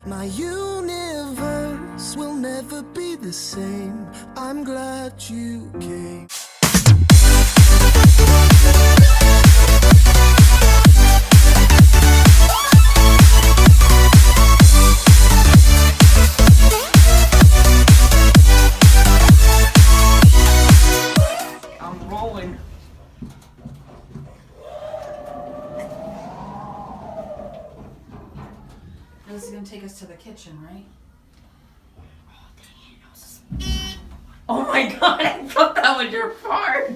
My universe will never be the same. I'm glad you came. I'm rolling. This is gonna take us to the kitchen, right? Oh my god, I thought that was your fart.